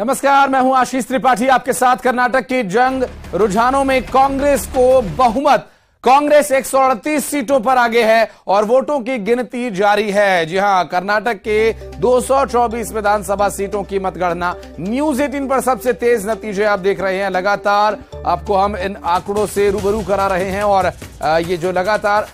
नमस्कार, मैं हूं आशीष त्रिपाठी आपके साथ। कर्नाटक की जंग रुझानों में कांग्रेस को बहुमत। कांग्रेस 138 सीटों पर आगे है और वोटों की गिनती जारी है। जी हां, कर्नाटक के 224 विधानसभा सीटों की मतगणना। न्यूज 18 पर सबसे तेज नतीजे आप देख रहे हैं। लगातार आपको हम इन आंकड़ों से रूबरू करा रहे हैं और ये जो लगातार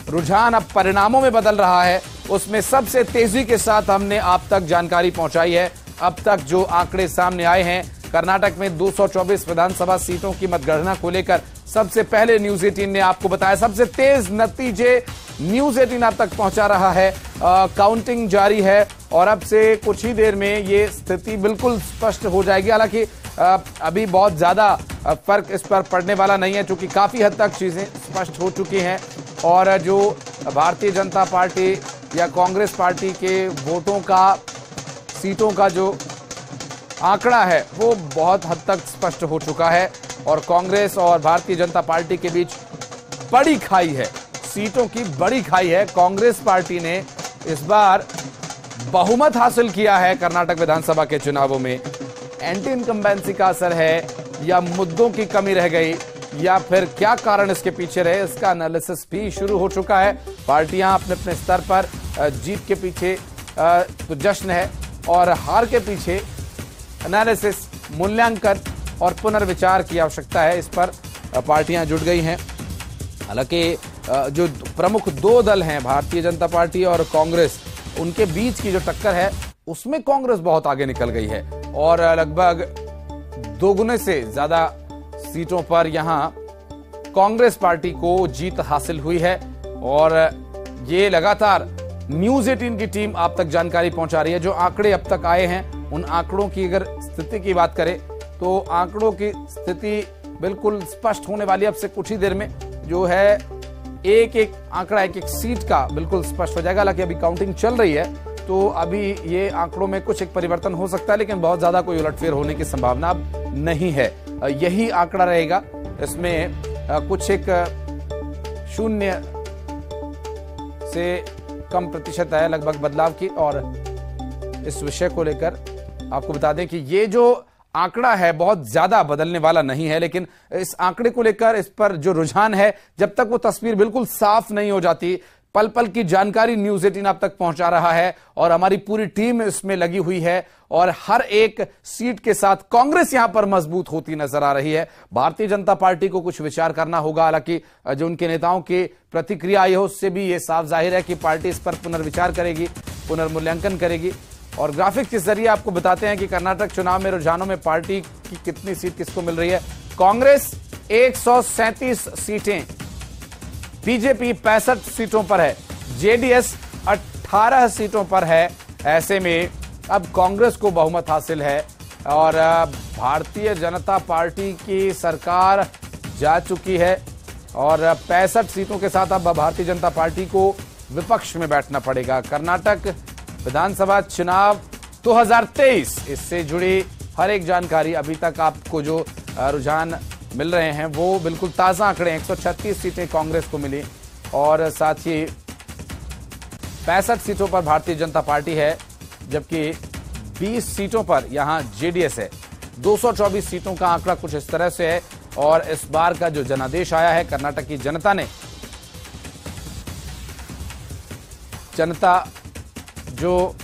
रुझान अब परिणामों में बदल रहा है, उसमें सबसे तेजी के साथ हमने आप तक जानकारी पहुंचाई है। अब तक जो आंकड़े सामने आए हैं, कर्नाटक में 224 विधानसभा सीटों की मतगणना को लेकर सबसे पहले न्यूज 18 ने आपको बताया। सबसे तेज नतीजे न्यूज 18 आप तक पहुंचा रहा है। काउंटिंग जारी है और अब से कुछ ही देर में ये स्थिति बिल्कुल स्पष्ट हो जाएगी। हालांकि अभी बहुत ज्यादा फर्क इस पर पड़ने वाला नहीं है, क्योंकि काफी हद तक चीजें स्पष्ट हो चुकी हैं और जो भारतीय जनता पार्टी या कांग्रेस पार्टी के वोटों का, सीटों का जो आंकड़ा है वो बहुत हद तक स्पष्ट हो चुका है और कांग्रेस और भारतीय जनता पार्टी के बीच बड़ी खाई है, सीटों की बड़ी खाई है। कांग्रेस पार्टी ने इस बार बहुमत हासिल किया है कर्नाटक विधानसभा के चुनावों में। एंटी इनकम्बेंसी का असर है या मुद्दों की कमी रह गई या फिर क्या कारण इसके पीछे रहे, इसका एनालिसिस भी शुरू हो चुका है। पार्टियां अपने अपने स्तर पर जीत के पीछे तो जश्न है और हार के पीछे एनालिसिस, मूल्यांकन और पुनर्विचार की आवश्यकता है। इस पर पार्टियां जुट गई हैं। हालांकि जो प्रमुख दो दल हैं, भारतीय जनता पार्टी और कांग्रेस, उनके बीच की जो टक्कर है उसमें कांग्रेस बहुत आगे निकल गई है और लगभग दोगुने से ज्यादा सीटों पर यहां कांग्रेस पार्टी को जीत हासिल हुई है और ये लगातार न्यूज 18 की टीम आप तक जानकारी पहुंचा रही है। जो आंकड़े अब तक आए हैं, उन आंकड़ों की अगर स्थिति की बात करें तो आंकड़ों की स्थिति बिल्कुल स्पष्ट होने वाली है। अब से कुछ ही देर में जो है एक एक आंकड़ा, एक एक सीट का बिल्कुल स्पष्ट हो जाएगा। हालांकि अभी काउंटिंग चल रही है तो अभी ये आंकड़ों में कुछ एक परिवर्तन हो सकता है, लेकिन बहुत ज्यादा कोई उलटफेर होने की संभावना अब नहीं है। यही आंकड़ा रहेगा। इसमें कुछ एक 0 से कम प्रतिशत है लगभग बदलाव की। और इस विषय को लेकर आपको बता दें कि ये जो आंकड़ा है बहुत ज्यादा बदलने वाला नहीं है, लेकिन इस आंकड़े को लेकर इस पर जो रुझान है, जब तक वो तस्वीर बिल्कुल साफ नहीं हो जाती, पल पल की जानकारी न्यूज 18 आप तक पहुंचा रहा है और हमारी पूरी टीम इसमें लगी हुई है और हर एक सीट के साथ कांग्रेस यहां पर मजबूत होती नजर आ रही है। भारतीय जनता पार्टी को कुछ विचार करना होगा। हालांकि जो उनके नेताओं की प्रतिक्रिया आई है उससे भी ये साफ जाहिर है कि पार्टी इस पर पुनर्विचार करेगी, पुनर्मूल्यांकन करेगी। और ग्राफिक के जरिए आपको बताते हैं कि कर्नाटक चुनाव में रुझानों में पार्टी की कितनी सीट किसको मिल रही है। कांग्रेस 137 सीटें, बीजेपी 65 सीटों पर है, जेडीएस 18 सीटों पर है। ऐसे में अब कांग्रेस को बहुमत हासिल है और भारतीय जनता पार्टी की सरकार जा चुकी है और 65 सीटों के साथ अब भारतीय जनता पार्टी को विपक्ष में बैठना पड़ेगा। कर्नाटक विधानसभा चुनाव 2023, इससे जुड़ी हर एक जानकारी अभी तक आपको जो रुझान मिल रहे हैं वो बिल्कुल ताजा आंकड़े। 136 सीटें कांग्रेस को मिली और साथ ही 65 सीटों पर भारतीय जनता पार्टी है, जबकि 20 सीटों पर यहां जेडीएस है। 224 सीटों का आंकड़ा कुछ इस तरह से है और इस बार का जो जनादेश आया है, कर्नाटक की जनता जो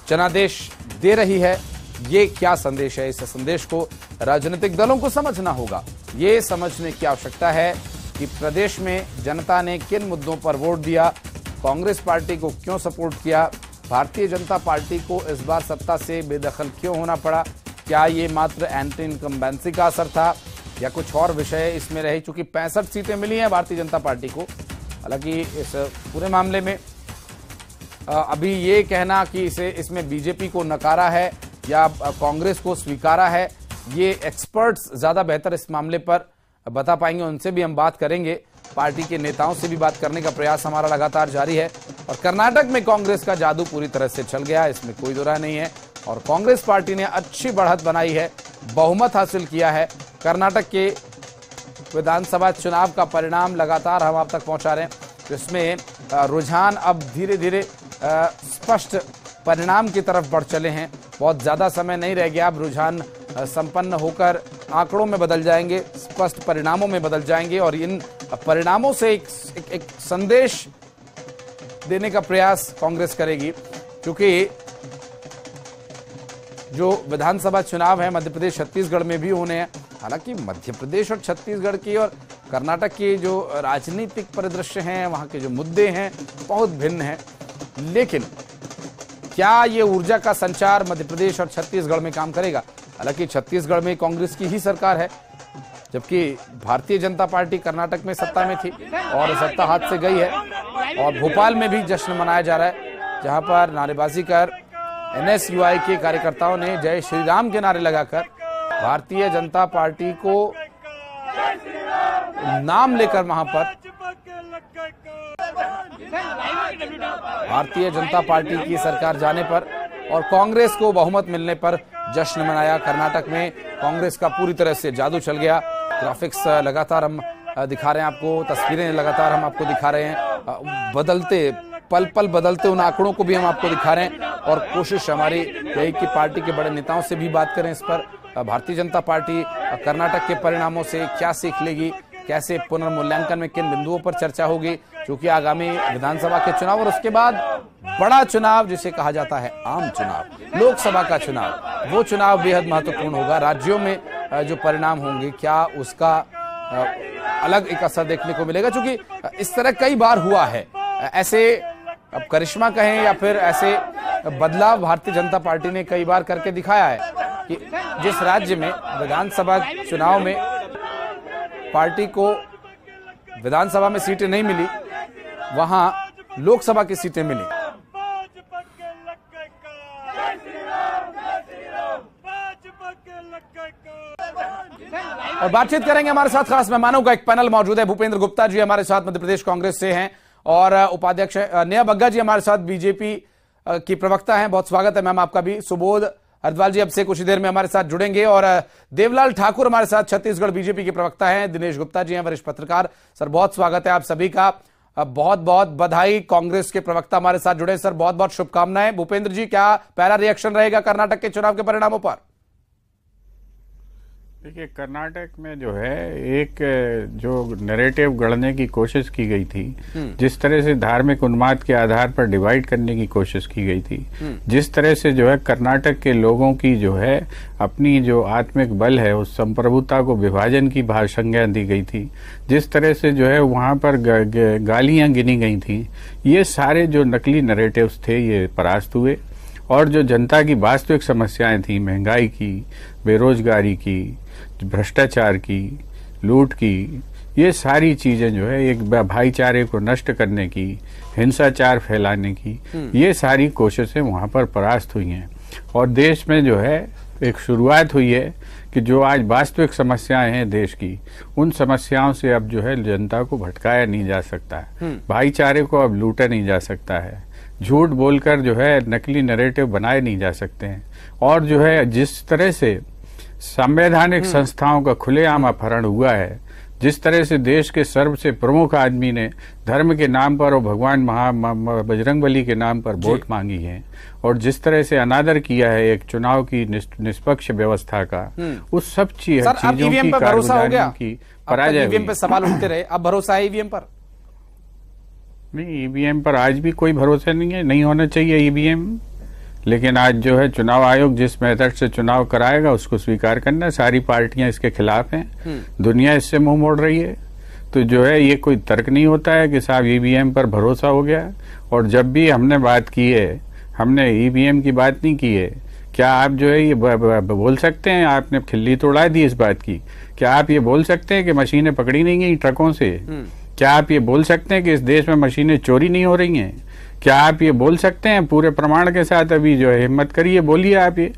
जनादेश दे रही है, ये क्या संदेश है? इस संदेश को राजनीतिक दलों को समझना होगा। ये समझने की आवश्यकता है कि प्रदेश में जनता ने किन मुद्दों पर वोट दिया, कांग्रेस पार्टी को क्यों सपोर्ट किया, भारतीय जनता पार्टी को इस बार सत्ता से बेदखल क्यों होना पड़ा। क्या ये मात्र एंटी इनकम्बेंसी का असर था या कुछ और विषय इसमें रहे? चूंकि 65 सीटें मिली हैं भारतीय जनता पार्टी को। हालांकि इस पूरे मामले में अभी ये कहना कि इसमें बीजेपी को नकारा है या कांग्रेस को स्वीकारा है, ये एक्सपर्ट्स ज्यादा बेहतर इस मामले पर बता पाएंगे। उनसे भी हम बात करेंगे, पार्टी के नेताओं से भी बात करने का प्रयास हमारा लगातार जारी है। और कर्नाटक में कांग्रेस का जादू पूरी तरह से चल गया, इसमें कोई दो राय नहीं है और कांग्रेस पार्टी ने अच्छी बढ़त बनाई है, बहुमत हासिल किया है। कर्नाटक के विधानसभा चुनाव का परिणाम लगातार हम आप तक पहुंचा रहे हैं, जिसमें रुझान अब धीरे धीरे स्पष्ट परिणाम की तरफ बढ़ चले हैं बहुत ज्यादा समय नहीं रह गया। अब रुझान संपन्न होकर आंकड़ों में बदल जाएंगे, स्पष्ट परिणामों में बदल जाएंगे और इन परिणामों से एक संदेश देने का प्रयास कांग्रेस करेगी, क्योंकि जो विधानसभा चुनाव है मध्य प्रदेश छत्तीसगढ़ में भी होने हैं। हालांकि मध्य प्रदेश और छत्तीसगढ़ की और कर्नाटक के जो राजनीतिक परिदृश्य हैं, वहां के जो मुद्दे हैं, बहुत भिन्न हैं। लेकिन क्या ये ऊर्जा का संचार मध्य प्रदेश और छत्तीसगढ़ में काम करेगा? हालांकि छत्तीसगढ़ में कांग्रेस की ही सरकार है, जबकि भारतीय जनता पार्टी कर्नाटक में सत्ता में थी और सत्ता हाथ से गई है। और भोपाल में भी जश्न मनाया जा रहा है, जहां पर नारेबाजी कर NSUI के कार्यकर्ताओं ने जय श्री राम के नारे लगाकर भारतीय जनता पार्टी को नाम लेकर वहां पर भारतीय जनता पार्टी की सरकार जाने पर और कांग्रेस को बहुमत मिलने पर जश्न मनाया। कर्नाटक में कांग्रेस का पूरी तरह से जादू चल गया। ग्राफिक्स लगातार हम दिखा रहे हैं आपको, तस्वीरें लगातार हम आपको दिखा रहे हैं, बदलते पल पल बदलते उन आंकड़ों को भी हम आपको दिखा रहे हैं। और कोशिश हमारी यही कि पार्टी के बड़े नेताओं से भी बात करें इस पर। भारतीय जनता पार्टी कर्नाटक के परिणामों से क्या सीख लेगी, कैसे पुनर्मूल्यांकन में किन बिंदुओं पर चर्चा होगी, क्योंकि आगामी विधानसभा के चुनाव और उसके बाद बड़ा चुनाव जिसे कहा जाता है आम चुनाव, लोकसभा का चुनाव, वो चुनाव बेहद महत्वपूर्ण होगा। राज्यों में जो परिणाम होंगे, क्या उसका अलग एक असर देखने को मिलेगा, क्योंकि इस तरह कई बार हुआ है। ऐसे अब करिश्मा कहें या फिर ऐसे बदलाव भारतीय जनता पार्टी ने कई बार करके दिखाया है कि जिस राज्य में विधानसभा चुनाव में पार्टी को विधानसभा में सीटें नहीं मिली, वहां लोकसभा की सीटें मिली। और बातचीत करेंगे, हमारे साथ खास मेहमानों का एक पैनल मौजूद है। भूपेंद्र गुप्ता जी हमारे साथ मध्य प्रदेश कांग्रेस से हैं और उपाध्यक्ष नेहा बग्गा जी हमारे साथ बीजेपी की प्रवक्ता हैं। बहुत स्वागत है मैम आपका भी। सुबोध हरद्वाल जी अब से कुछ ही देर में हमारे साथ जुड़ेंगे और देवलाल ठाकुर हमारे साथ छत्तीसगढ़ बीजेपी के प्रवक्ता हैं। दिनेश गुप्ता जी हैं वरिष्ठ पत्रकार। सर बहुत स्वागत है आप सभी का, बहुत बहुत बधाई। कांग्रेस के प्रवक्ता हमारे साथ जुड़े, सर बहुत बहुत शुभकामनाएं। भूपेंद्र जी क्या पहला रिएक्शन रहेगा कर्नाटक के चुनाव के परिणामों पर? देखिए, कर्नाटक में जो है एक जो नैरेटिव गढ़ने की कोशिश की गई थी, जिस तरह से धार्मिक उन्माद के आधार पर डिवाइड करने की कोशिश की गई थी, जिस तरह से जो है कर्नाटक के लोगों की जो है अपनी जो आत्मिक बल है उस संप्रभुता को विभाजन की संज्ञा दी गई थी, जिस तरह से जो है वहां पर गालियां गिनी गई थी, ये सारे जो नकली नैरेटिव्स थे ये परास्त हुए। और जो जनता की वास्तविक समस्याएं थी, महंगाई की, बेरोजगारी की, भ्रष्टाचार की, लूट की, ये सारी चीजें जो है एक भाईचारे को नष्ट करने की, हिंसाचार फैलाने की, ये सारी कोशिशें वहां पर परास्त हुई हैं। और देश में जो है एक शुरुआत हुई है कि जो आज वास्तविक समस्याएं हैं देश की, उन समस्याओं से अब जो है जनता को भटकाया नहीं जा सकता है, भाईचारे को अब लूटा नहीं जा सकता है, झूठ बोलकर जो है नकली नैरेटिव बनाए नहीं जा सकते हैं। और जो है जिस तरह से संवैधानिक संस्थाओं का खुलेआम अपहरण हुआ है, जिस तरह से देश के सर्व से प्रमुख आदमी ने धर्म के नाम पर और भगवान बजरंगबली के नाम पर वोट मांगी है, और जिस तरह से अनादर किया है एक चुनाव की निष्पक्ष व्यवस्था का, उस सब चीजों की कारगुजारी की पराजय ईवीएम पे सवाल उठते रहे, अब भरोसा है ईवीएम पर? नहीं, ईवीएम पर आज भी कोई भरोसा नहीं है, नहीं होना चाहिए ईवीएम। लेकिन आज जो है चुनाव आयोग जिस मेथड से चुनाव कराएगा उसको स्वीकार करना है। सारी पार्टियां इसके खिलाफ हैं, दुनिया इससे मुंह मोड़ रही है। तो जो है ये कोई तर्क नहीं होता है कि साहब ईवीएम पर भरोसा हो गया। और जब भी हमने बात की है, हमने ईवीएम की बात नहीं की है। क्या आप जो है ये बोल सकते हैं, आपने खिल्ली तो उड़ा दी इस बात की, क्या आप ये बोल सकते हैं कि मशीनें पकड़ी नहीं गई ट्रकों से? क्या आप ये बोल सकते हैं कि इस देश में मशीनें चोरी नहीं हो रही हैं? क्या आप ये बोल सकते हैं पूरे प्रमाण के साथ? अभी जो है हिम्मत करिए, बोलिए आप ये।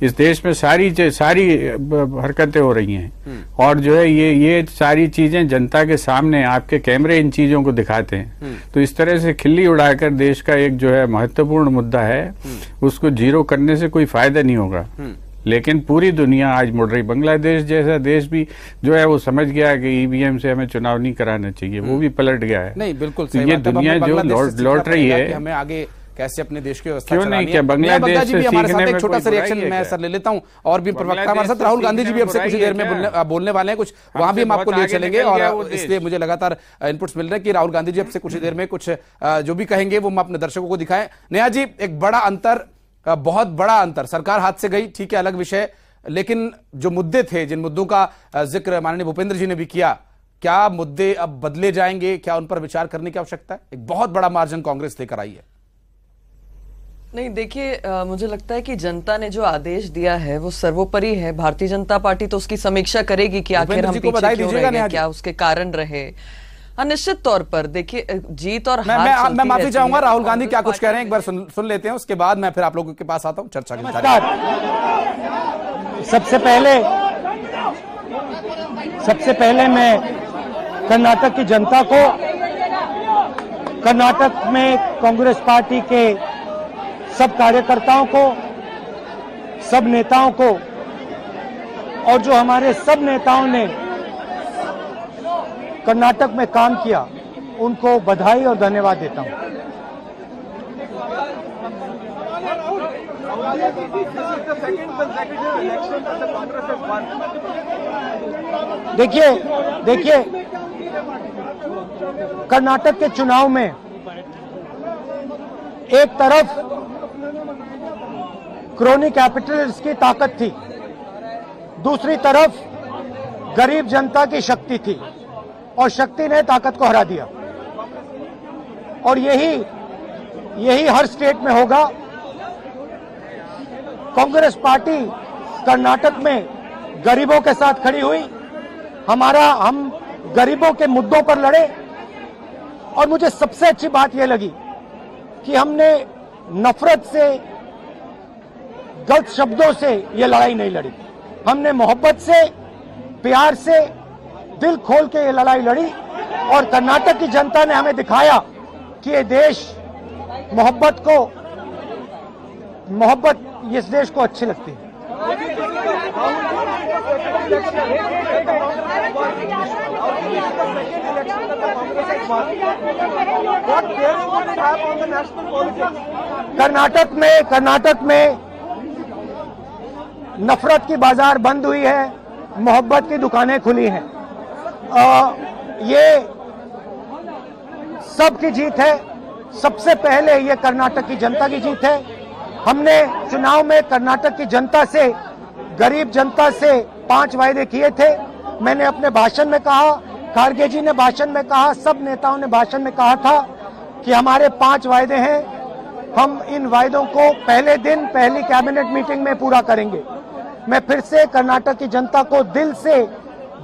इस देश में सारी हरकतें हो रही हैं, और जो है ये सारी चीजें जनता के सामने आपके कैमरे इन चीजों को दिखाते हैं। तो इस तरह से खिल्ली उड़ाकर देश का एक जो है महत्वपूर्ण मुद्दा है उसको जीरो करने से कोई फायदा नहीं होगा। लेकिन पूरी दुनिया आज मुड़ रही, बांग्लादेश जैसा देश भी जो है वो समझ गया कि ईवीएम से हमें चुनाव नहीं कराना चाहिए, वो भी पलट गया है। नहीं बिल्कुल तो ये दुनिया जो लौट रही है, हमें आगे कैसे अपने देश की व्यवस्था क्यों नहीं, क्या बांग्लादेश बांग्लादेश जी भी हमारे साथ एक में छोटा कोई सा रिएक्शन बुराई है मैं क्या? सर ले लेता हूं, और भी प्रवक्ता हमारे साथ राहुल गांधी जी भी अब से कुछ ही देर में बोलने वाले हैं, कुछ वहां भी हम आपको लिए चलेंगे, और इसलिए मुझे लगातार इनपुट्स मिल रहे हैं कि राहुल गांधी जी अब से कुछ ही देर में कुछ जो भी कहेंगे वो हम अपने दर्शकों को दिखाएं। नेहा जी, एक बड़ा अंतर, बहुत बड़ा अंतर, सरकार हाथ से गई, ठीक है, अलग विषय, लेकिन जो मुद्दे थे, जिन मुद्दों का जिक्र माननीय भूपेंद्र जी ने भी किया, क्या मुद्दे अब बदले जाएंगे, क्या उन पर विचार करने की आवश्यकता है? एक बहुत बड़ा मार्जिन कांग्रेस लेकर आई है। नहीं, देखिए, मुझे लगता है कि जनता ने जो आदेश दिया है वो सर्वोपरि है। भारतीय जनता पार्टी तो उसकी समीक्षा करेगी कि आखिर हम पीछे क्यों रह गए, क्या उसके कारण रहे। निश्चित तौर पर देखिए, जीत और हार मैं माफी चाहूंगा, राहुल गांधी क्या कुछ कह रहे हैं एक बार सुन लेते हैं, उसके बाद मैं फिर आप लोगों के पास आता हूं चर्चा के लिए। सबसे पहले मैं कर्नाटक की जनता को, कर्नाटक में कांग्रेस पार्टी के सब कार्यकर्ताओं को, सब नेताओं को, और जो हमारे सब नेताओं ने कर्नाटक में काम किया, उनको बधाई और धन्यवाद देता हूं। देखिए कर्नाटक के चुनाव में एक तरफ क्रोनी कैपिटलिस्ट की ताकत थी, दूसरी तरफ गरीब जनता की शक्ति थी, और शक्ति ने ताकत को हरा दिया। और यही हर स्टेट में होगा। कांग्रेस पार्टी कर्नाटक में गरीबों के साथ खड़ी हुई, हम गरीबों के मुद्दों पर लड़े, और मुझे सबसे अच्छी बात यह लगी कि हमने नफरत से, गलत शब्दों से ये लड़ाई नहीं लड़ी, हमने मोहब्बत से, प्यार से, दिल खोल के ये लड़ाई लड़ी, और कर्नाटक की जनता ने हमें दिखाया कि ये देश मोहब्बत इस देश को अच्छी लगती है। कर्नाटक में नफरत की बाजार बंद हुई है, मोहब्बत की दुकानें खुली हैं। ये सबकी जीत है। सबसे पहले ये कर्नाटक की जनता की जीत है। हमने चुनाव में कर्नाटक की जनता से, गरीब जनता से 5 वायदे किए थे। मैंने अपने भाषण में कहा, खारगे जी ने भाषण में कहा, सब नेताओं ने भाषण में कहा था कि हमारे 5 वायदे हैं, हम इन वायदों को पहले दिन पहली कैबिनेट मीटिंग में पूरा करेंगे। मैं फिर से कर्नाटक की जनता को दिल से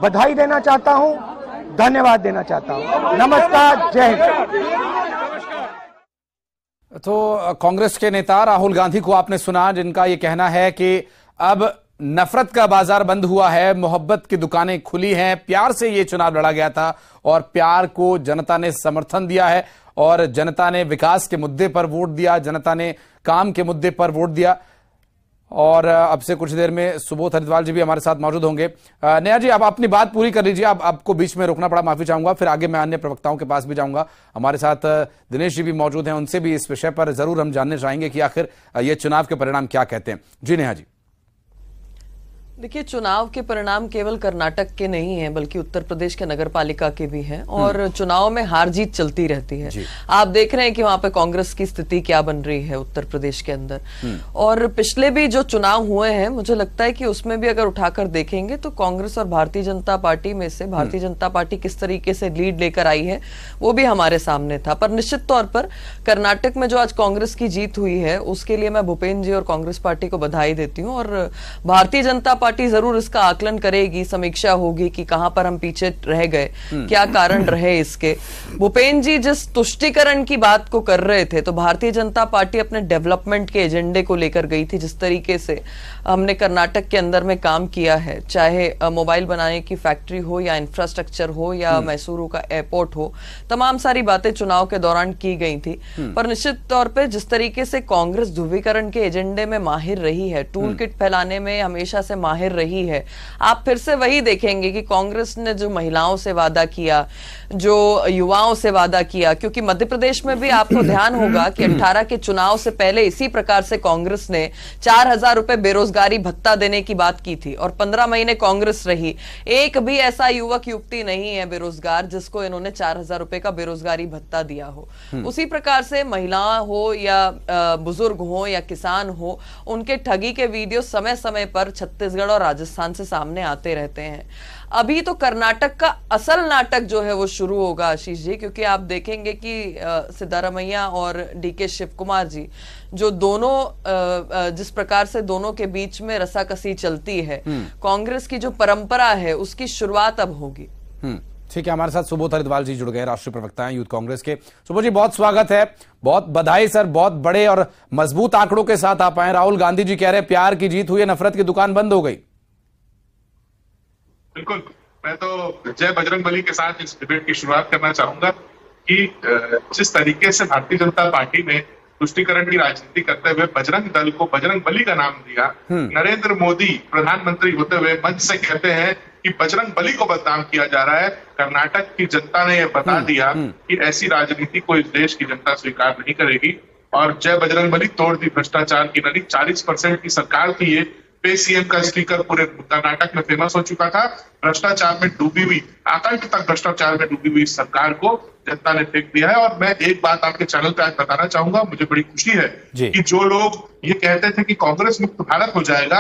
बधाई देना चाहता हूं, धन्यवाद देना चाहता हूं। नमस्कार, जय हिंद। तो कांग्रेस के नेता राहुल गांधी को आपने सुना, जिनका यह कहना है कि अब नफरत का बाजार बंद हुआ है, मोहब्बत की दुकानें खुली हैं, प्यार से ये चुनाव लड़ा गया था और प्यार को जनता ने समर्थन दिया है, और जनता ने विकास के मुद्दे पर वोट दिया, जनता ने काम के मुद्दे पर वोट दिया। और अब से कुछ देर में सुबोध हरिद्वाल जी भी हमारे साथ मौजूद होंगे। नेहा जी, आप अपनी बात पूरी कर लीजिए, आपको बीच में रोकना पड़ा, माफी चाहूंगा, फिर आगे मैं अन्य प्रवक्ताओं के पास भी जाऊंगा। हमारे साथ दिनेश जी भी मौजूद हैं, उनसे भी इस विषय पर जरूर हम जानने चाहेंगे कि आखिर ये चुनाव के परिणाम क्या कहते हैं। जी नेहा जी। देखिए, चुनाव के परिणाम केवल कर्नाटक के नहीं हैं, बल्कि उत्तर प्रदेश के नगर पालिका के भी हैं, और चुनाव में हार जीत चलती रहती है। आप देख रहे हैं कि वहां पे कांग्रेस की स्थिति क्या बन रही है उत्तर प्रदेश के अंदर। और पिछले भी जो चुनाव हुए हैं, मुझे लगता है कि उसमें भी अगर उठाकर देखेंगे तो कांग्रेस और भारतीय जनता पार्टी में से भारतीय जनता पार्टी किस तरीके से लीड लेकर आई है वो भी हमारे सामने था। पर निश्चित तौर पर कर्नाटक में जो आज कांग्रेस की जीत हुई है, उसके लिए मैं भूपेंद्र जी और कांग्रेस पार्टी को बधाई देती हूँ। और भारतीय जनता पार्टी जरूर इसका आकलन करेगी, समीक्षा होगी कि कहां पर हम पीछे रह गए, क्या कारण रहे इसके। भूपेंद्र जी जिस तुष्टीकरण की बात को कर रहे थे, तो भारतीय जनता पार्टी अपने डेवलपमेंट के एजेंडे को लेकर गई थी। जिस तरीके से हमने कर्नाटक के अंदर में काम किया है, चाहे मोबाइल बनाने की फैक्ट्री हो या इंफ्रास्ट्रक्चर हो या मैसूरू का एयरपोर्ट हो, तमाम सारी बातें चुनाव के दौरान की गई थी। पर निश्चित तौर पर जिस तरीके से कांग्रेस ध्रुवीकरण के एजेंडे में माहिर रही है, टूल किट फैलाने में हमेशा से माहिर रही है। आप फिर से वही देखेंगे कि कांग्रेस ने जो महिलाओं से वादा किया, जो युवाओं से वादा किया, क्योंकि मध्य प्रदेश में भी आपको ध्यान होगा कि 18 के चुनाव से पहले इसी प्रकार से कांग्रेस ने 4,000 रुपए बेरोजगारी भत्ता देने की बात की थी और 15 महीने कांग्रेस रही। एक भी ऐसा युवक युवती नहीं है बेरोजगार जिसको इन्होंने 4,000 रुपए का बेरोजगारी भत्ता दिया हो। उसी प्रकार से महिला हो या बुजुर्ग हो या किसान हो, उनके ठगी के वीडियो समय समय पर छत्तीसगढ़ और राजस्थान से सामने आते रहते हैं। अभी तो कर्नाटक का असल नाटक जो है वो शुरू होगा आशीष जी, क्योंकि आप देखेंगे कि सिद्धारमैया और डीके शिव कुमार जी जो दोनों जिस प्रकार से दोनों के बीच में रसाकसी चलती है, कांग्रेस की जो परंपरा है उसकी शुरुआत अब होगी। ठीक है, हमारे साथ सुबोध हरिद्वाल जी जुड़ गए, राष्ट्रीय प्रवक्ता हैं यूथ कांग्रेस के। सुबोध जी बहुत स्वागत है, बहुत बधाई सर, बहुत बड़े और मजबूत आंकड़ों के साथ आप आए। राहुल गांधी जी कह रहे हैं प्यार की जीत हुई है, नफरत की दुकान बंद हो गई। बिल्कुल, मैं तो जय बजरंगबली के साथ इस डिबेट की शुरुआत करना चाहूंगा कि जिस तरीके से भारतीय जनता पार्टी ने तुष्टीकरण की राजनीति करते हुए बजरंग दल को बजरंगबली का नाम दिया, नरेंद्र मोदी प्रधानमंत्री होते हुए मंच से कहते हैं कि बजरंगबली को बदनाम किया जा रहा है। कर्नाटक की जनता ने यह बता दिया कि ऐसी राजनीति को इस देश की जनता स्वीकार नहीं करेगी और जय बजरंगबली तोड़ दी भ्रष्टाचार की नली। 40% की सरकार थी ये, पे सीएम का स्टिकर पूरे कर्नाटक में फेमस हो चुका था। भ्रष्टाचार में डूबी हुई, आतंक तक भ्रष्टाचार में डूबी हुई सरकार को जनता ने फेंक दिया है। और मैं एक बात आपके चैनल पे आज बताना चाहूंगा, मुझे बड़ी खुशी है कि जो लोग ये कहते थे कि कांग्रेस मुक्त भारत हो जाएगा,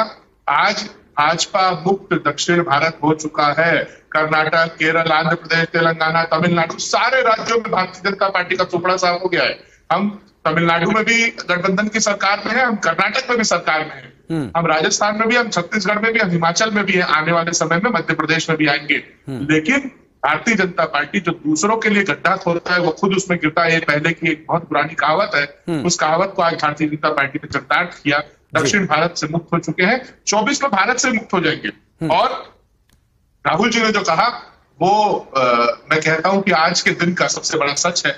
आज भाजपा मुक्त दक्षिण भारत हो चुका है। कर्नाटक, केरल, आंध्र प्रदेश, तेलंगाना, तमिलनाडु, सारे राज्यों में भारतीय जनता पार्टी का चोपड़ा साफ हो गया है। हम तमिलनाडु में भी गठबंधन की सरकार में है, हम कर्नाटक में भी सरकार में है, हम राजस्थान में भी, हम छत्तीसगढ़ में भी, हम हिमाचल में भी है, आने वाले समय में मध्य प्रदेश में भी आएंगे। लेकिन भारतीय जनता पार्टी जो दूसरों के लिए गड्ढा खोदता है वो खुद उसमें गिरता है। पहले की एक बहुत पुरानी कहावत है, उस कहावत को आज भारतीय जनता पार्टी ने चरितार्थ किया। दक्षिण भारत से मुक्त हो चुके हैं, 24 में भारत से मुक्त हो जाएंगे। और राहुल जी ने जो कहा वो मैं कहता हूं कि आज के दिन का सबसे बड़ा सच है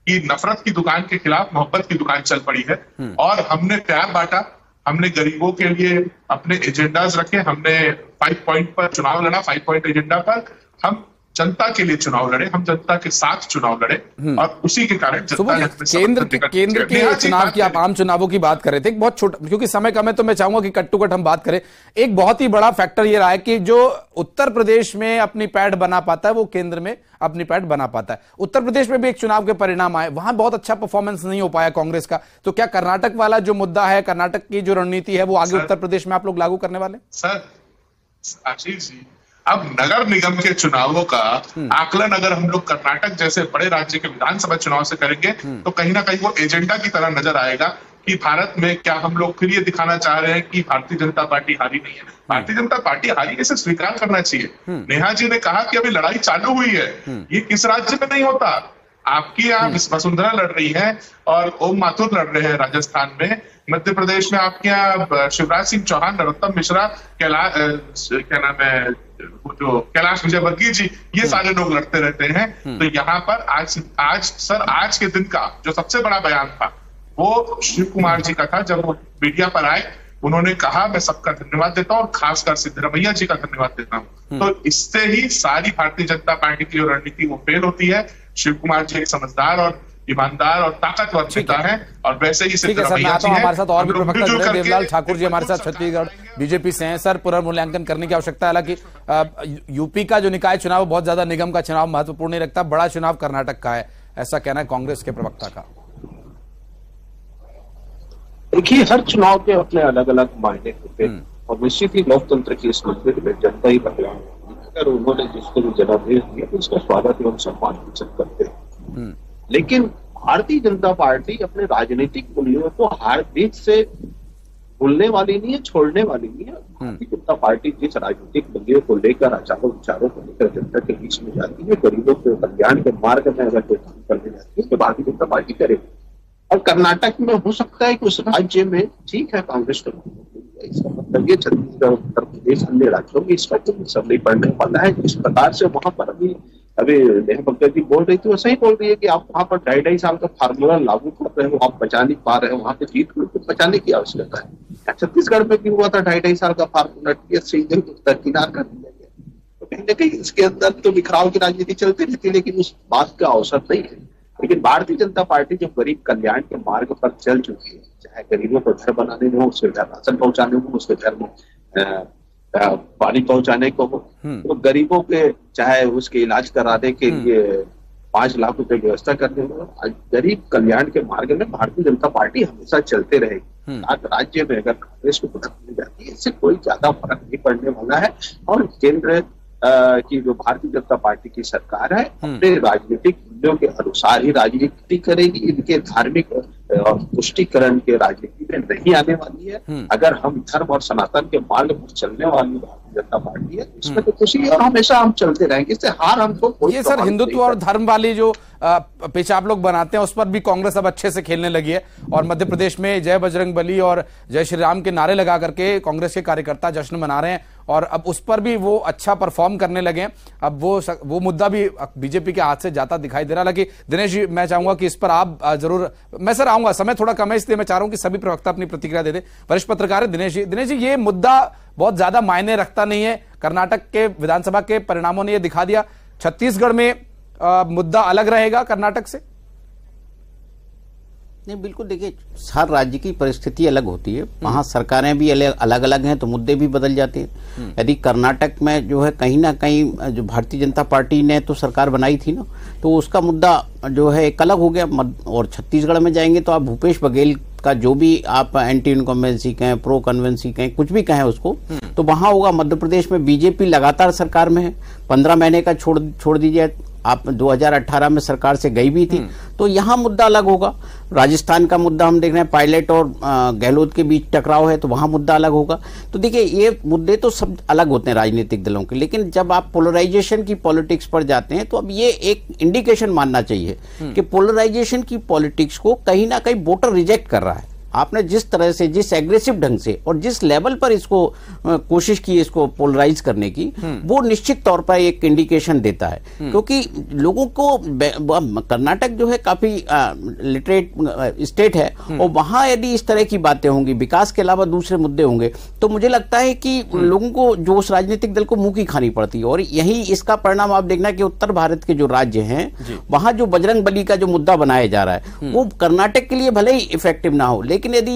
कि नफरत की दुकान के खिलाफ मोहब्बत की दुकान चल पड़ी है। और हमने प्यार बांटा, हमने गरीबों के लिए अपने एजेंडाज रखे, हमने 5 पॉइंट पर चुनाव लड़ा, 5 पॉइंट एजेंडा पर हम जनता के लिए चुनाव लड़े, हम जनता के साथ चुनाव लड़े और उसी के कारण केंद्र के चुनाव की, आप आम चुनावों की बात कर रहे थे, बहुत छोटा, क्योंकि समय कम है तो मैं चाहूंगा कि कट टू कट हम बात करें। एक बहुत ही बड़ा फैक्टर ये रहा है कि जो उत्तर प्रदेश में अपनी पैठ बना पाता है वो केंद्र में अपनी पैठ बना पाता है। उत्तर प्रदेश में भी एक चुनाव के परिणाम आए, वहां बहुत अच्छा परफॉर्मेंस नहीं हो पाया कांग्रेस का। तो क्या कर्नाटक वाला जो मुद्दा है, कर्नाटक की जो रणनीति है वो आगे उत्तर प्रदेश में आप लोग लागू करने वाले? सर आशीष जी, अब नगर निगम के चुनावों का आकलन अगर हम लोग कर्नाटक जैसे बड़े राज्य के विधानसभा चुनाव से करेंगे तो कहीं ना कहीं वो एजेंडा की तरह नजर आएगा कि भारत में क्या हम लोग फिर ये दिखाना चाह रहे हैं कि भारतीय जनता पार्टी हारी नहीं है। भारतीय जनता पार्टी हारी, इसे स्वीकार करना चाहिए। नेहा जी ने कहा कि अभी लड़ाई चालू हुई है, ये किस राज्य में नहीं होता। आपकी यहाँ वसुंधरा लड़ रही है और ओम माथुर लड़ रहे हैं राजस्थान में। मध्य प्रदेश में आपके यहाँ शिवराज सिंह चौहान, नरोत्तम मिश्रा, क्या नाम है, वो जो कैलाश विजयवर्गीय जी, ये सारे लोग लड़ते रहते हैं। तो यहाँ पर आज के दिन का जो सबसे बड़ा बयान था वो शिव कुमार जी का था। जब वो मीडिया पर आए उन्होंने कहा मैं सबका धन्यवाद देता हूं और खासकर सिद्धारमैया जी का धन्यवाद देता हूं। तो इससे ही सारी भारतीय जनता पार्टी की जो रणनीति वो फेल होती है। शिव कुमार जी एक समझदार और ईमानदार और ताकतवर नेता है और वैसे ही सिद्धारमैया जी हैं। हमारे साथ और भी प्रवक्ता जुड़े, देवलाल ठाकुर जी हमारे साथ छत्तीसगढ़ बीजेपी से हैं। सर, पुनर्मूल्यांकन करने की आवश्यकता है। हालांकि यूपी का जो निकाय चुनाव बहुत ज्यादा निगम का चुनाव महत्वपूर्ण नहीं रखता, बड़ा चुनाव कर्नाटक का है, ऐसा कहना है कांग्रेस के प्रवक्ता का। देखिए, हर चुनाव के अपने अलग अलग मायने होते हैं और निश्चित ही लोकतंत्र की इस मंदिर में जनता ही बदलाव, अगर उन्होंने जिसको भी जनादेश दिया तो उसका स्वागत एवं सम्मान करते हैं। लेकिन भारतीय जनता पार्टी अपने राजनीतिक मूल्यों को हार जीत से भूलने वाली नहीं है, छोड़ने वाली नहीं है। भारतीय जनता पार्टी जिस राजनीतिक मूल्यों को लेकर, आचारों विचारों को लेकर जनता के बीच में जाती है, गरीबों के कल्याण के मार्ग में अगर कोई काम करने जाती है तो भारतीय जनता पार्टी करेगी। और कर्नाटक में हो सकता है कि उस राज्य में ठीक है कांग्रेस का, इसका मतलब ये छत्तीसगढ़, उत्तर प्रदेश, अन्य राज्यों में इसका कोई असर नहीं पड़ने वाला है। जिस प्रकार से वहां पर अभी नेहा बग्गा जी बोल रही थी वैसे ही बोल रही है कि आप वहां पर 2.5 साल का फार्मूला लागू कर रहे हो, आप बचा नहीं पा रहे हो, वहां पे जीत को बचाने की आवश्यकता है। छत्तीसगढ़ में भी हुआ था 2.5 साल का फार्मूला, टीएस सिंह दरकिनार कर दिया गया। तो कहीं ना कहीं इसके अंदर तो बिखराव की राजनीति चलती रहती है, लेकिन उस बात का अवसर नहीं है। लेकिन भारतीय जनता पार्टी जो गरीब कल्याण के मार्ग पर चल चुकी है, चाहे गरीबों को घर बनाने में हो, उसके घर राशन पहुंचाने में, उसके घर में पानी पहुंचाने को हो, तो गरीबों के चाहे उसके इलाज कराने के लिए 5 लाख रुपए की व्यवस्था करने में, गरीब कल्याण के मार्ग में भारतीय जनता पार्टी हमेशा चलते रहेगी। राज्य में अगर कांग्रेस को बढ़त मिल जाती है, इससे कोई ज्यादा फर्क नहीं पड़ने वाला है। और केंद्र की जो भारतीय जनता पार्टी की सरकार है, अपने राजनीतिक मूल्यों के अनुसार ही राजनीति करेगी। इनके धार्मिक और तुष्टिकरण के राजनीति में नहीं आने वाली है। अगर हम धर्म और सनातन के मार्ग पर चलने वाली भारतीय जनता पार्टी है, इसमें तो खुशी और हमेशा हम चलते रहेंगे। इससे हार हमको ये सर हिंदुत्व और धर्म वाली जो पिच आप लोग बनाते हैं, उस पर भी कांग्रेस अब अच्छे से खेलने लगी है। और मध्य प्रदेश में जय बजरंग बली और जय श्री राम के नारे लगा करके कांग्रेस के कार्यकर्ता जश्न मना रहे हैं, और अब उस पर भी वो अच्छा परफॉर्म करने लगे हैं। अब वो मुद्दा भी बीजेपी के हाथ से जाता दिखाई दे रहा। हालांकि दिनेश जी, मैं चाहूंगा कि इस पर आप जरूर, मैं सर आऊंगा, समय थोड़ा कम है इसलिए मैं चाह रहा हूं कि सभी प्रवक्ता अपनी प्रतिक्रिया दे दे। वरिष्ठ पत्रकार है दिनेश जी, ये मुद्दा बहुत ज्यादा मायने रखता नहीं है। कर्नाटक के विधानसभा के परिणामों ने यह दिखा दिया, छत्तीसगढ़ में मुद्दा अलग रहेगा कर्नाटक से। नहीं, बिल्कुल, देखिए हर राज्य की परिस्थिति अलग होती है, वहाँ सरकारें भी अलग अलग हैं, तो मुद्दे भी बदल जाते हैं। यदि कर्नाटक में जो है कहीं ना कहीं जो भारतीय जनता पार्टी ने तो सरकार बनाई थी ना, तो उसका मुद्दा जो है एक अलग हो गया। और छत्तीसगढ़ में जाएंगे तो आप भूपेश बघेल का जो भी आप एंटी इनकम्बेंसी कहें, प्रो कन्वेंसी कहें, कुछ भी कहें उसको, तो वहाँ होगा। मध्य प्रदेश में बीजेपी लगातार सरकार में है, 15 महीने का छोड़ दीजिए आप, 2018 में सरकार से गई भी थी, तो यहाँ मुद्दा अलग होगा। राजस्थान का मुद्दा हम देख रहे हैं, पायलट और गहलोत के बीच टकराव है, तो वहाँ मुद्दा अलग होगा। तो देखिए ये मुद्दे तो सब अलग होते हैं राजनीतिक दलों के, लेकिन जब आप पोलराइजेशन की पॉलिटिक्स पर जाते हैं तो अब ये एक इंडिकेशन मानना चाहिए कि पोलराइजेशन की पॉलिटिक्स को कहीं ना कहीं वोटर रिजेक्ट कर रहा है। आपने जिस तरह से, जिस एग्रेसिव ढंग से और जिस लेवल पर इसको कोशिश की इसको पोलराइज करने की, वो निश्चित तौर पर एक इंडिकेशन देता है। क्योंकि लोगों को, कर्नाटक जो है काफी लिटरेट स्टेट है, और वहां यदि इस तरह की बातें होंगी, विकास के अलावा दूसरे मुद्दे होंगे, तो मुझे लगता है कि लोगों को, जो उस राजनीतिक दल को मुंह की खानी पड़ती है। और यही इसका परिणाम आप देखना कि उत्तर भारत के जो राज्य हैं, वहां जो बजरंग बली का जो मुद्दा बनाया जा रहा है, वो कर्नाटक के लिए भले ही इफेक्टिव ना हो, लेकिन यदि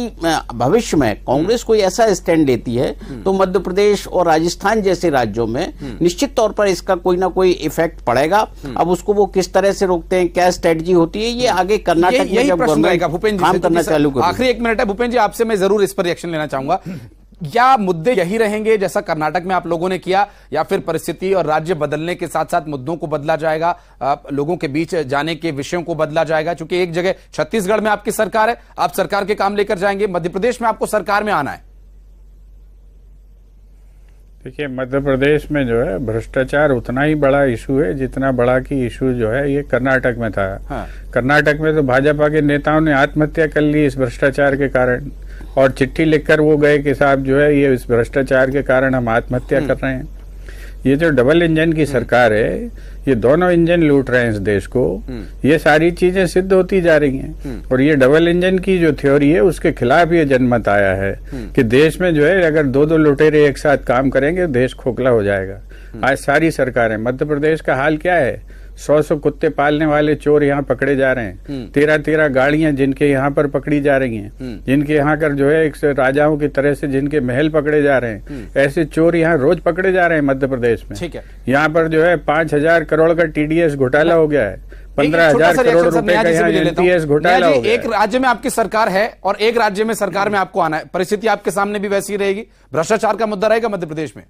भविष्य में कांग्रेस कोई ऐसा स्टैंड लेती है, तो मध्य प्रदेश और राजस्थान जैसे राज्यों में निश्चित तौर पर इसका कोई ना कोई इफेक्ट पड़ेगा। अब उसको वो किस तरह से रोकते हैं, क्या स्ट्रेटजी होती है, ये आगे कर्नाटक में जब गवर्नमेंट काम करना चालू करेगी। आखिरी 1 मिनट है भूपेंद्र जी, आपसे मैं जरूर इस पर रिएक्शन लेना चाहूंगा। क्या मुद्दे यही रहेंगे जैसा कर्नाटक में आप लोगों ने किया, या फिर परिस्थिति और राज्य बदलने के साथ साथ मुद्दों को बदला जाएगा, लोगों के बीच जाने के विषयों को बदला जाएगा? क्योंकि एक जगह छत्तीसगढ़ में आपकी सरकार है, आप सरकार के काम लेकर जाएंगे, मध्य प्रदेश में आपको सरकार में आना है। देखिए, मध्य प्रदेश में जो है भ्रष्टाचार उतना ही बड़ा इशू है जितना बड़ा की इशू जो है ये कर्नाटक में था। हाँ। कर्नाटक में तो भाजपा के नेताओं ने आत्महत्या कर ली इस भ्रष्टाचार के कारण, और चिट्ठी लिखकर वो गए कि साहब जो है ये इस भ्रष्टाचार के कारण हम आत्महत्या कर रहे हैं। ये जो डबल इंजन की सरकार है, ये दोनों इंजन लूट रहे हैं इस देश को, ये सारी चीजें सिद्ध होती जा रही हैं। और ये डबल इंजन की जो थ्योरी है उसके खिलाफ ये जनमत आया है कि देश में जो है अगर 2-2 लुटेरे एक साथ काम करेंगे देश खोखला हो जाएगा। आज सारी सरकारें, मध्य प्रदेश का हाल क्या है, 100 कुत्ते पालने वाले चोर यहाँ पकड़े जा रहे हैं, 13 गाड़ियां जिनके यहाँ पर पकड़ी जा रही हैं, जिनके यहाँ कर जो है एक राजाओं की तरह से जिनके महल पकड़े जा रहे हैं, ऐसे चोर यहाँ रोज पकड़े जा रहे हैं मध्य प्रदेश में। ठीक है, यहाँ पर जो है 5,000 करोड़ का TDS घोटाला हो गया है, 15,000 करोड़ रुपए का यहाँ NPS घोटाला हो गया। एक राज्य में आपकी सरकार है और एक राज्य में सरकार में आपको आना है, परिस्थिति आपके सामने भी वैसी रहेगी, भ्रष्टाचार का मुद्दा रहेगा मध्य प्रदेश में।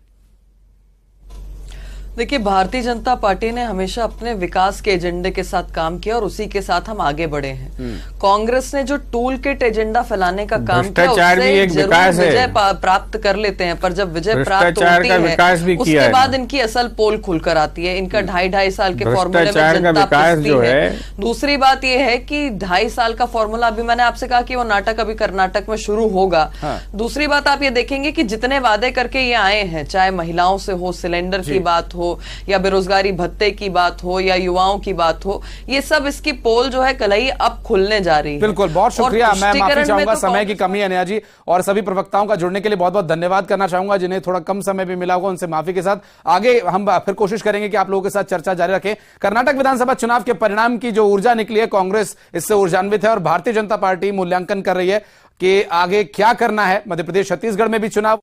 देखिए, भारतीय जनता पार्टी ने हमेशा अपने विकास के एजेंडे के साथ काम किया और उसी के साथ हम आगे बढ़े हैं। कांग्रेस ने जो टूल किट एजेंडा फैलाने का काम किया, उससे जरूर विजय प्राप्त कर लेते हैं, पर जब विजय प्राप्त होती है उसके बाद इनकी असल पोल खुलकर आती है। इनका 2.5 साल के फॉर्मूले में जनता पिसती है। दूसरी बात यह है कि 2.5 साल का फॉर्मूला, अभी मैंने आपसे कहा कि वो नाटक अभी कर्नाटक में शुरू होगा। दूसरी बात आप ये देखेंगे कि जितने वादे करके ये आए हैं, चाहे महिलाओं से हो, सिलेंडर की बात हो, हो या बेरोजगारी भत्ते की बात हो या युवाओं की बात हो, ये सब इसकी पोल जो है कलई अब खुलने जा रही है। बिल्कुल, बहुत शुक्रिया। मैं माफी चाहूंगा, समय की कमी है नेहा जी, और सभी प्रवक्ताओं का जुड़ने के लिए बहुत बहुत धन्यवाद करना चाहूंगा। जिन्हें थोड़ा कम समय भी मिला होगा उनसे माफी के साथ आगे हम फिर कोशिश करेंगे कि आप लोगों के साथ चर्चा जारी रखें। कर्नाटक विधानसभा चुनाव के परिणाम की जो ऊर्जा निकली है, कांग्रेस इससे ऊर्जान्वित है और भारतीय जनता पार्टी मूल्यांकन कर रही है कि आगे क्या करना है। मध्य प्रदेश छत्तीसगढ़ में भी चुनाव